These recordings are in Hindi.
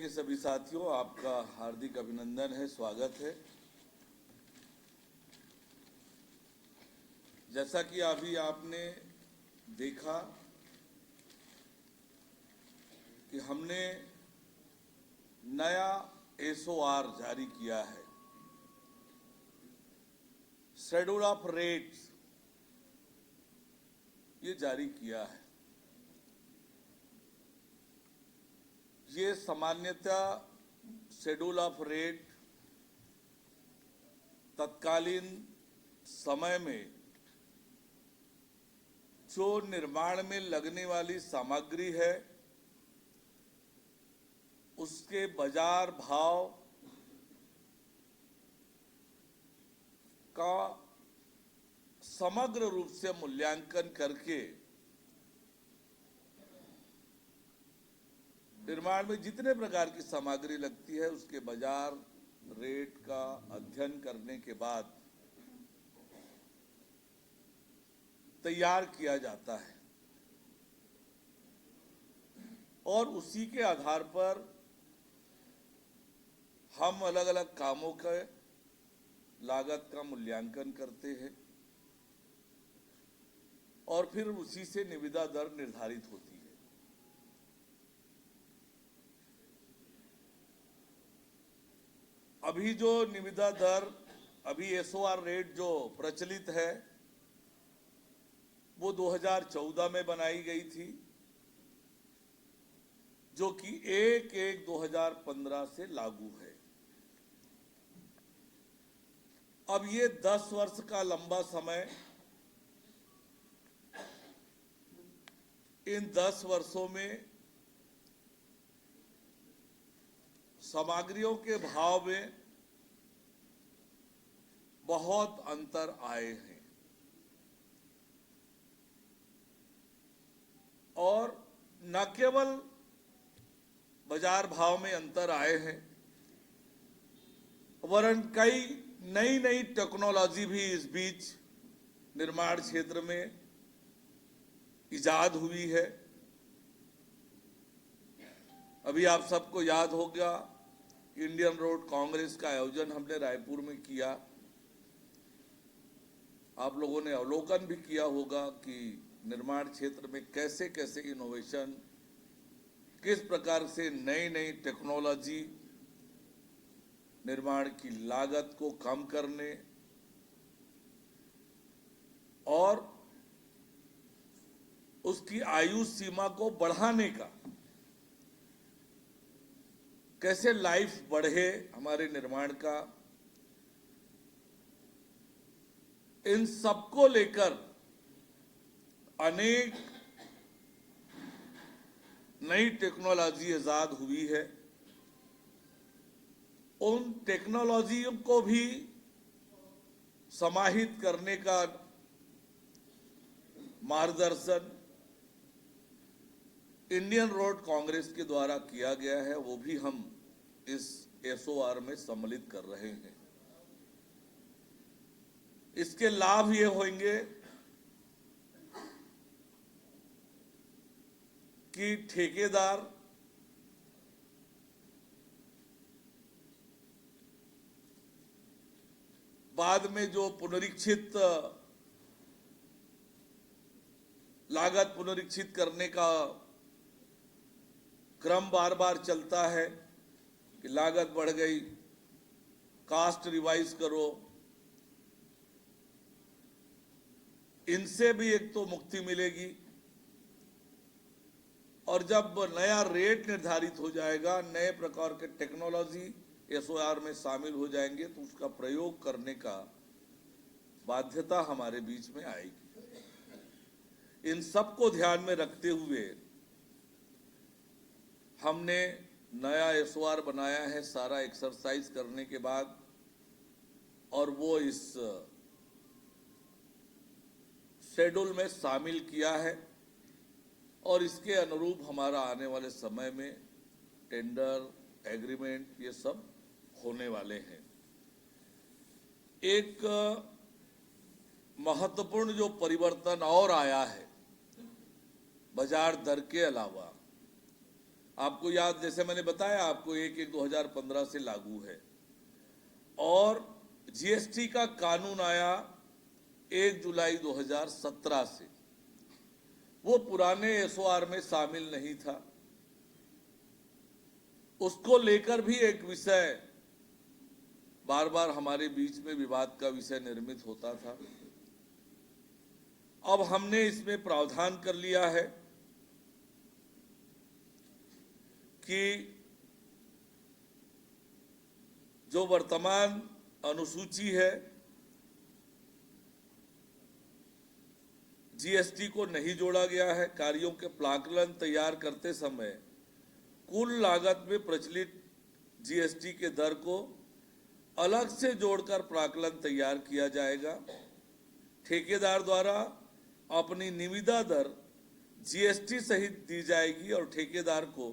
के सभी साथियों, आपका हार्दिक अभिनंदन है, स्वागत है। जैसा कि अभी आपने देखा कि हमने नया एसओआर जारी किया है, शेड्यूल ऑफ रेट्स ये जारी किया है। ये सामान्यतः शेड्यूल ऑफ रेट तत्कालीन समय में जो निर्माण में लगने वाली सामग्री है उसके बाजार भाव का समग्र रूप से मूल्यांकन करके निर्माण में जितने प्रकार की सामग्री लगती है उसके बाजार रेट का अध्ययन करने के बाद तैयार किया जाता है और उसी के आधार पर हम अलग अलग कामों के लागत का मूल्यांकन करते हैं और फिर उसी से निविदा दर निर्धारित होती है। अभी जो निविदा दर, अभी एसओआर रेट जो प्रचलित है वो 2014 में बनाई गई थी, जो कि 1/1/2015 से लागू है। अब ये 10 वर्ष का लंबा समय, इन 10 वर्षों में सामग्रियों के भाव में बहुत अंतर आए हैं और न केवल बाजार भाव में अंतर आए हैं वरन कई नई नई टेक्नोलॉजी भी इस बीच निर्माण क्षेत्र में इजाद हुई है। अभी आप सबको याद होगा, इंडियन रोड कांग्रेस का आयोजन हमने रायपुर में किया। आप लोगों ने अवलोकन भी किया होगा कि निर्माण क्षेत्र में कैसे कैसे इनोवेशन, किस प्रकार से नई नई टेक्नोलॉजी निर्माण की लागत को कम करने और उसकी आयु सीमा को बढ़ाने का, कैसे लाइफ बढ़े हमारे निर्माण का, इन सबको लेकर अनेक नई टेक्नोलॉजी इजाद हुई है। उन टेक्नोलॉजियों को भी समाहित करने का मार्गदर्शन इंडियन रोड कांग्रेस के द्वारा किया गया है, वो भी हम इस एसओआर में सम्मिलित कर रहे हैं। इसके लाभ ये होंगे कि ठेकेदार बाद में जो पुनरीक्षित लागत पुनरीक्षित करने का क्रम बार बार चलता है कि लागत बढ़ गई, कास्ट रिवाइज करो, इनसे भी एक तो मुक्ति मिलेगी और जब नया रेट निर्धारित हो जाएगा, नए प्रकार के टेक्नोलॉजी एसओआर में शामिल हो जाएंगे तो उसका प्रयोग करने का बाध्यता हमारे बीच में आएगी। इन सबको ध्यान में रखते हुए हमने नया एसओआर बनाया है, सारा एक्सरसाइज करने के बाद, और वो इस शेड्यूल में शामिल किया है और इसके अनुरूप हमारा आने वाले समय में टेंडर, एग्रीमेंट ये सब होने वाले हैं। एक महत्वपूर्ण जो परिवर्तन और आया है बाजार दर के अलावा, आपको याद, जैसे मैंने बताया आपको, 1/1/2015 से लागू है। और जीएसटी का कानून आया 1 जुलाई 2017 से। वो पुराने एसओआर में शामिल नहीं था। उसको लेकर भी एक विषय बार बार हमारे बीच में विवाद का विषय निर्मित होता था। अब हमने इसमें प्रावधान कर लिया है कि जो वर्तमान अनुसूची है, जीएसटी को नहीं जोड़ा गया है। कार्यों के प्राक्कलन तैयार करते समय कुल लागत में प्रचलित जीएसटी के दर को अलग से जोड़कर प्राक्कलन तैयार किया जाएगा। ठेकेदार द्वारा अपनी निविदा दर जीएसटी सहित दी जाएगी और ठेकेदार को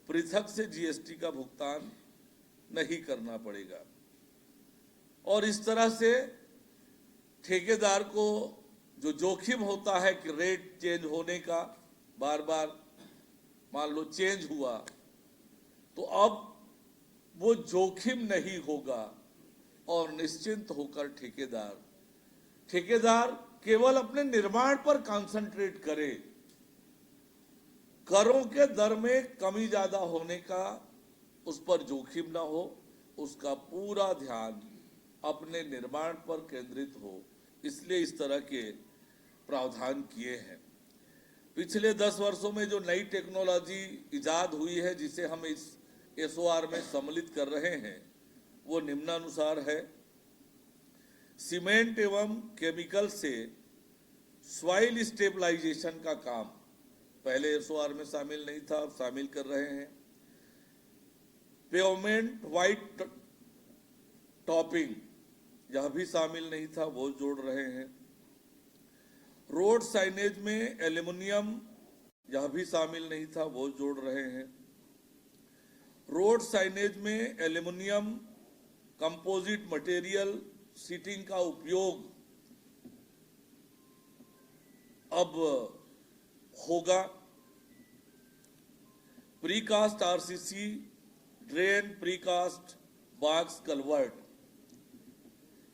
पृथक से जीएसटी का भुगतान नहीं करना पड़ेगा। और इस तरह से ठेकेदार को जो जोखिम होता है कि रेट चेंज होने का, बार बार मान लो चेंज हुआ, तो अब वो जोखिम नहीं होगा और निश्चिंत होकर ठेकेदार केवल अपने निर्माण पर कंसंट्रेट करे। करों के दर में कमी ज्यादा होने का उस पर जोखिम ना हो, उसका पूरा ध्यान अपने निर्माण पर केंद्रित हो। इसलिए इस तरह के प्रावधान किए हैं। पिछले 10 वर्षों में जो नई टेक्नोलॉजी इजाद हुई है, जिसे हम इस एसओआर में सम्मिलित कर रहे हैं, वो निम्नानुसार है। सीमेंट एवं केमिकल से सॉइल स्टेबलाइजेशन का काम पहले एसओआर में शामिल नहीं था, अब शामिल कर रहे हैं। पेवमेंट व्हाइट टॉपिंग, यह भी शामिल नहीं था, वो जोड़ रहे हैं। रोड साइनेज में एल्युमिनियम, यह भी शामिल नहीं था, वो जोड़ रहे हैं। रोड साइनेज में एल्युमिनियम कंपोजिट मटेरियल सीटिंग का उपयोग अब होगा। Precast RCC drain precast box culvert,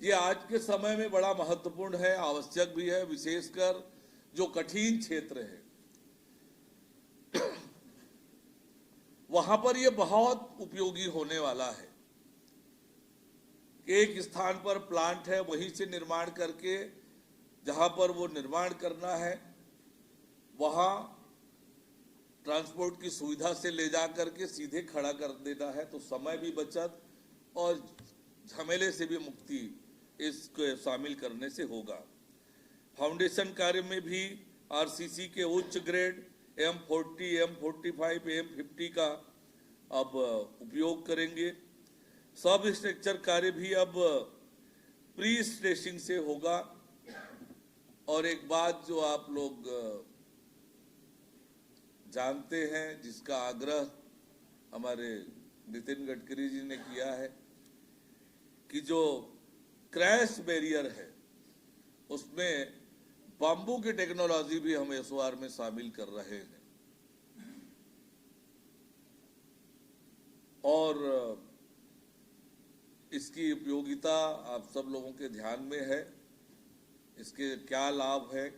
ये आज के समय में बड़ा महत्वपूर्ण है, आवश्यक भी है, विशेषकर जो कठिन क्षेत्र है वहां पर ये बहुत उपयोगी होने वाला है। एक स्थान पर प्लांट है, वहीं से निर्माण करके जहां पर वो निर्माण करना है वहां ट्रांसपोर्ट की सुविधा से ले जा करके सीधे खड़ा कर देना है, तो समय भी बचत और झमेले से भी मुक्ति इसको शामिल करने से होगा। फाउंडेशन कार्य में भी आरसीसी के उच्च ग्रेड M40, M45, M50 का अब उपयोग करेंगे। सब स्ट्रक्चर कार्य भी अब प्री स्ट्रेसिंग से होगा। और एक बात जो आप लोग जानते हैं, जिसका आग्रह हमारे नितिन गडकरी जी ने किया है, कि जो क्रैश बैरियर है उसमें बाम्बू की टेक्नोलॉजी भी हम एसओआर में शामिल कर रहे हैं। और इसकी उपयोगिता आप सब लोगों के ध्यान में है, इसके क्या लाभ है,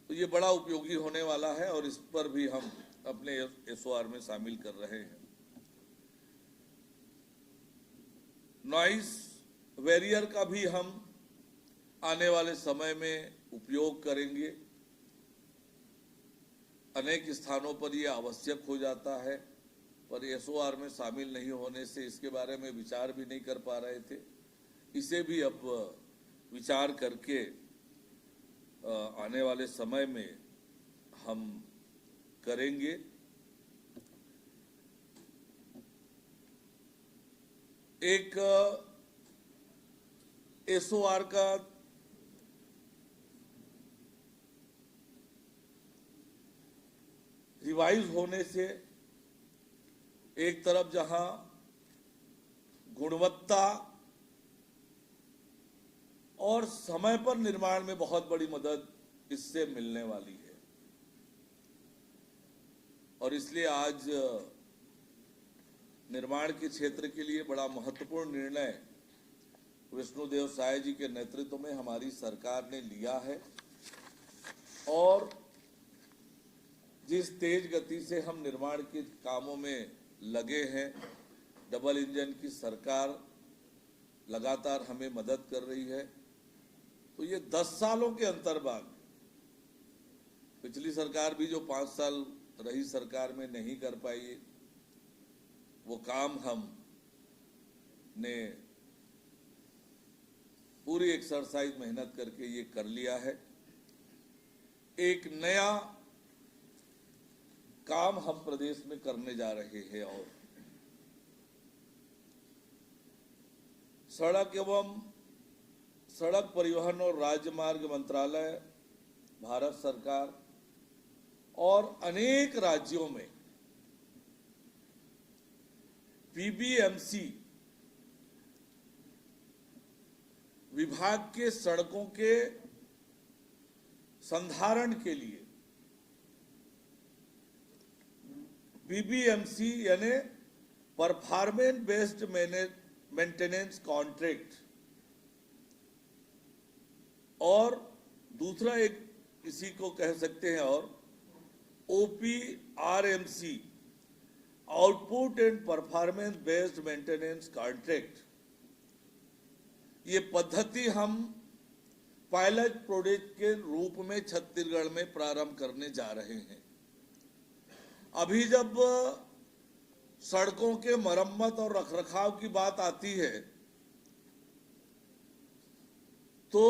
तो ये बड़ा उपयोगी होने वाला है और इस पर भी हम अपने एसओआर में शामिल कर रहे हैं। नॉइस बैरियर का भी हम आने वाले समय में उपयोग करेंगे। अनेक स्थानों पर यह आवश्यक हो जाता है, पर एसओआर में शामिल नहीं होने से इसके बारे में विचार भी नहीं कर पा रहे थे। इसे भी अब विचार करके आने वाले समय में हम करेंगे। एक एसओआर का रिवाइज होने से एक तरफ जहां गुणवत्ता और समय पर निर्माण में बहुत बड़ी मदद इससे मिलने वाली है, और इसलिए आज निर्माण के क्षेत्र के लिए बड़ा महत्वपूर्ण निर्णय विष्णुदेव साय जी के नेतृत्व में हमारी सरकार ने लिया है। और जिस तेज गति से हम निर्माण के कामों में लगे हैं, डबल इंजन की सरकार लगातार हमें मदद कर रही है। तो ये 10 सालों के अंतर्भाग, पिछली सरकार भी जो 5 साल रही सरकार में नहीं कर पाई, वो काम हम ने पूरी एक्सरसाइज मेहनत करके ये कर लिया है। एक नया काम हम प्रदेश में करने जा रहे हैं और सड़क परिवहन और राजमार्ग मंत्रालय, भारत सरकार और अनेक राज्यों में पीबीएमसी विभाग के सड़कों के संधारण के लिए पीबीएमसी यानी परफॉर्मेंस बेस्ड मेंटेनेंस कॉन्ट्रैक्ट, और दूसरा एक इसी को कह सकते हैं और OPRMC output and performance based maintenance contract, ये पद्धति हम पायलट प्रोजेक्ट के रूप में छत्तीसगढ़ में प्रारंभ करने जा रहे हैं। अभी जब सड़कों के मरम्मत और रखरखाव की बात आती है तो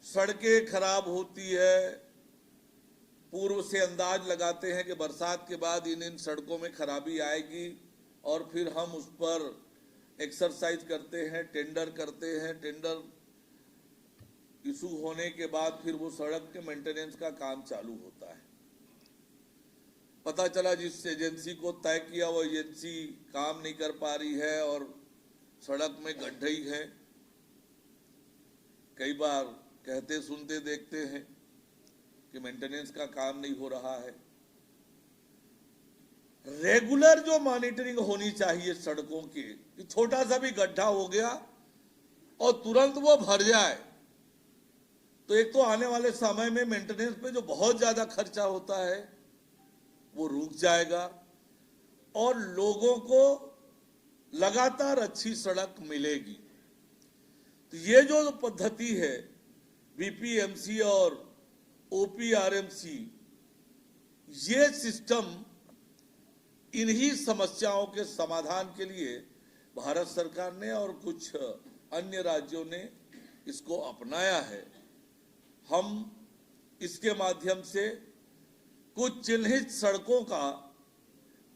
सड़कें खराब होती है, पूर्व से अंदाज लगाते हैं कि बरसात के बाद इन सड़कों में खराबी आएगी और फिर हम उस पर एक्सरसाइज करते हैं, टेंडर करते हैं। टेंडर इशू होने के बाद फिर वो सड़क के मेंटेनेंस का काम चालू होता है। पता चला जिस एजेंसी को तय किया वो एजेंसी काम नहीं कर पा रही है और सड़क में गड्ढे ही हैं। कई बार कहते सुनते देखते हैं कि मेंटेनेंस का काम नहीं हो रहा है। रेगुलर जो मॉनिटरिंग होनी चाहिए सड़कों की, कि छोटा सा भी गड्ढा हो गया और तुरंत वो भर जाए, तो एक तो आने वाले समय में मेंटेनेंस पे जो बहुत ज्यादा खर्चा होता है वो रुक जाएगा और लोगों को लगातार अच्छी सड़क मिलेगी। तो ये जो पद्धति है बीपीएमसी और ओपीआरएमसी, ये सिस्टम इन्हीं समस्याओं के समाधान के लिए भारत सरकार ने और कुछ अन्य राज्यों ने इसको अपनाया है। हम इसके माध्यम से कुछ चिन्हित सड़कों का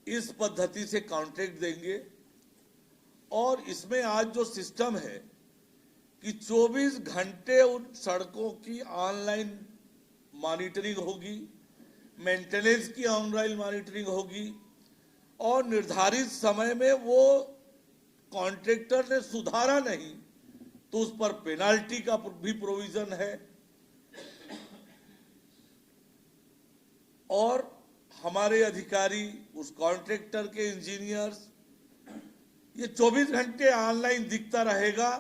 इस पद्धति से कॉन्ट्रैक्ट देंगे और इसमें आज जो सिस्टम है कि 24 घंटे उन सड़कों की ऑनलाइन मॉनिटरिंग होगी, मेंटेनेंस की ऑनलाइन मॉनिटरिंग होगी और निर्धारित समय में वो कॉन्ट्रैक्टर ने सुधारा नहीं तो उस पर पेनाल्टी का भी प्रोविजन है। और हमारे अधिकारी, उस कॉन्ट्रैक्टर के इंजीनियर्स, ये 24 घंटे ऑनलाइन दिखता रहेगा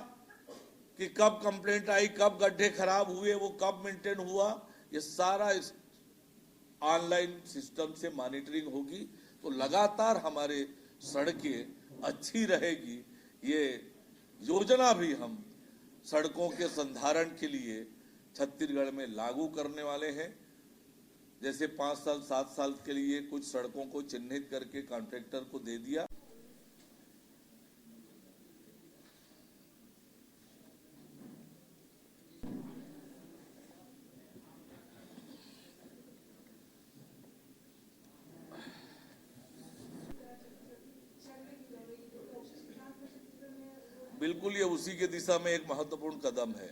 कि कब कंप्लेंट आई, कब गड्ढे खराब हुए, वो कब मेंटेन हुआ, ये सारा इस ऑनलाइन सिस्टम से मॉनिटरिंग होगी। तो लगातार हमारे सड़कें अच्छी रहेगी। ये योजना भी हम सड़कों के संधारण के लिए छत्तीसगढ़ में लागू करने वाले हैं। जैसे 5 साल 7 साल के लिए कुछ सड़कों को चिन्हित करके कॉन्ट्रैक्टर को दे दिया। बिल्कुल ये उसी के दिशा में एक महत्वपूर्ण कदम है।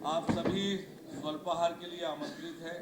आप सभी स्वल्पाहार के लिए आमंत्रित हैं।